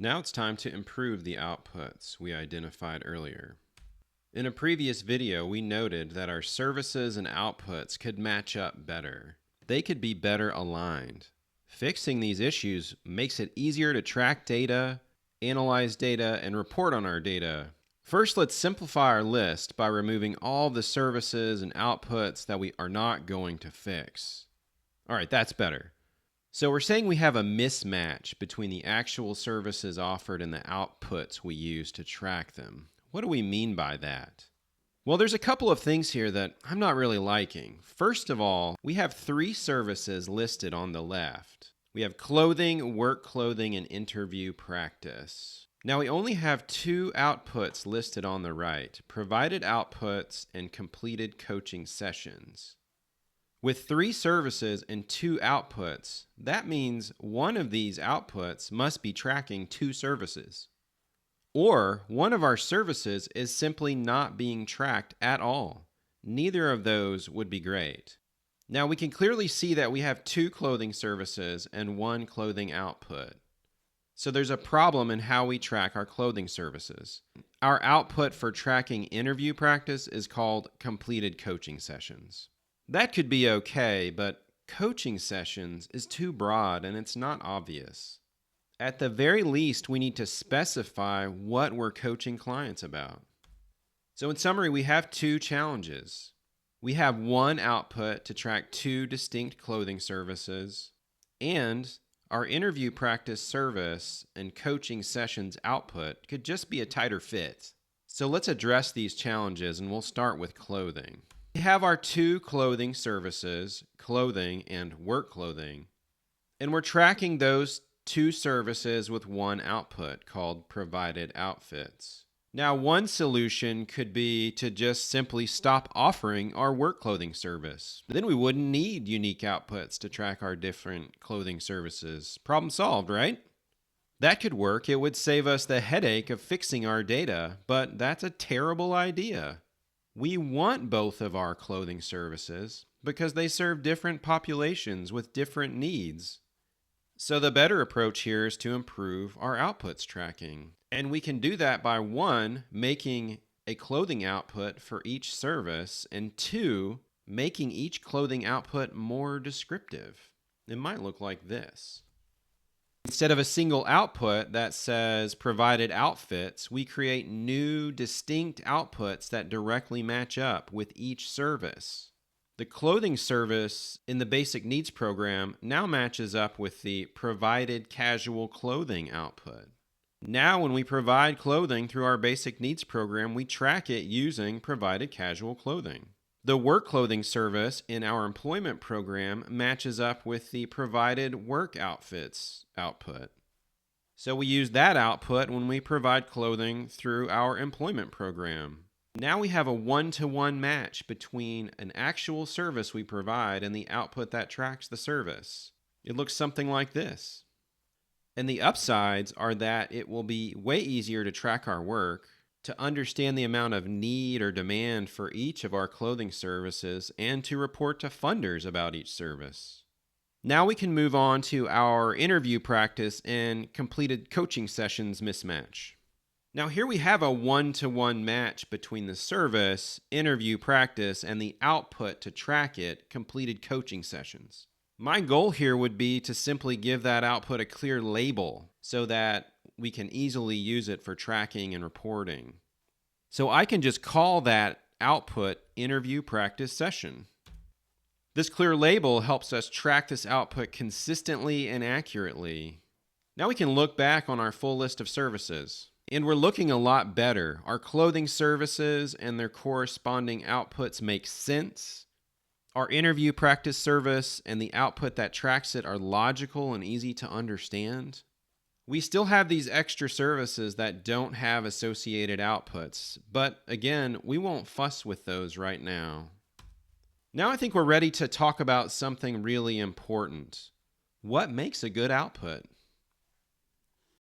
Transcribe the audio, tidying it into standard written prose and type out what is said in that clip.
Now it's time to improve the outputs we identified earlier. In a previous video, we noted that our services and outputs could match up better. They could be better aligned. Fixing these issues makes it easier to track data, analyze data, and report on our data. First, let's simplify our list by removing all the services and outputs that we are not going to fix. All right, that's better. So we're saying we have a mismatch between the actual services offered and the outputs we use to track them. What do we mean by that? Well, there's a couple of things here that I'm not really liking. First of all, we have 3 services listed on the left. We have clothing, work clothing, and interview practice. Now we only have 2 outputs listed on the right, provided outputs and completed coaching sessions. With 3 services and 2 outputs, that means one of these outputs must be tracking 2 services. Or one of our services is simply not being tracked at all. Neither of those would be great. Now we can clearly see that we have 2 clothing services and 1 clothing output. So there's a problem in how we track our clothing services. Our output for tracking interview practice is called completed coaching sessions. That could be okay, but coaching sessions is too broad and it's not obvious. At the very least, we need to specify what we're coaching clients about. So in summary, we have 2 challenges. We have 1 output to track 2 distinct clothing services, and our interview practice service and coaching sessions output could just be a tighter fit. So let's address these challenges, and we'll start with clothing. We have our 2 clothing services, clothing and work clothing, and we're tracking those 2 services with 1 output called provided outfits. Now, one solution could be to just simply stop offering our work clothing service. Then we wouldn't need unique outputs to track our different clothing services. Problem solved, right? That could work. It would save us the headache of fixing our data, but that's a terrible idea. We want both of our clothing services because they serve different populations with different needs. So the better approach here is to improve our outputs tracking. And we can do that by 1, making a clothing output for each service, and 2, making each clothing output more descriptive. It might look like this. Instead of a single output that says provided outfits, we create new distinct outputs that directly match up with each service. The clothing service in the basic needs program now matches up with the provided casual clothing output. Now when we provide clothing through our basic needs program, we track it using provided casual clothing. The work clothing service in our employment program matches up with the provided work outfits output. So we use that output when we provide clothing through our employment program. Now we have a 1-to-1 match between an actual service we provide and the output that tracks the service. It looks something like this. And the upsides are that it will be way easier to track our work, to understand the amount of need or demand for each of our clothing services, and to report to funders about each service. Now we can move on to our interview practice and completed coaching sessions mismatch. Now here we have a 1-to-1 match between the service, interview practice, and the output to track it, completed coaching sessions. My goal here would be to simply give that output a clear label so that we can easily use it for tracking and reporting. So I can just call that output interview practice session. This clear label helps us track this output consistently and accurately. Now we can look back on our full list of services. And we're looking a lot better. Our clothing services and their corresponding outputs make sense. Our interview practice service and the output that tracks it are logical and easy to understand. We still have these extra services that don't have associated outputs, but again, we won't fuss with those right now. Now I think we're ready to talk about something really important. What makes a good output?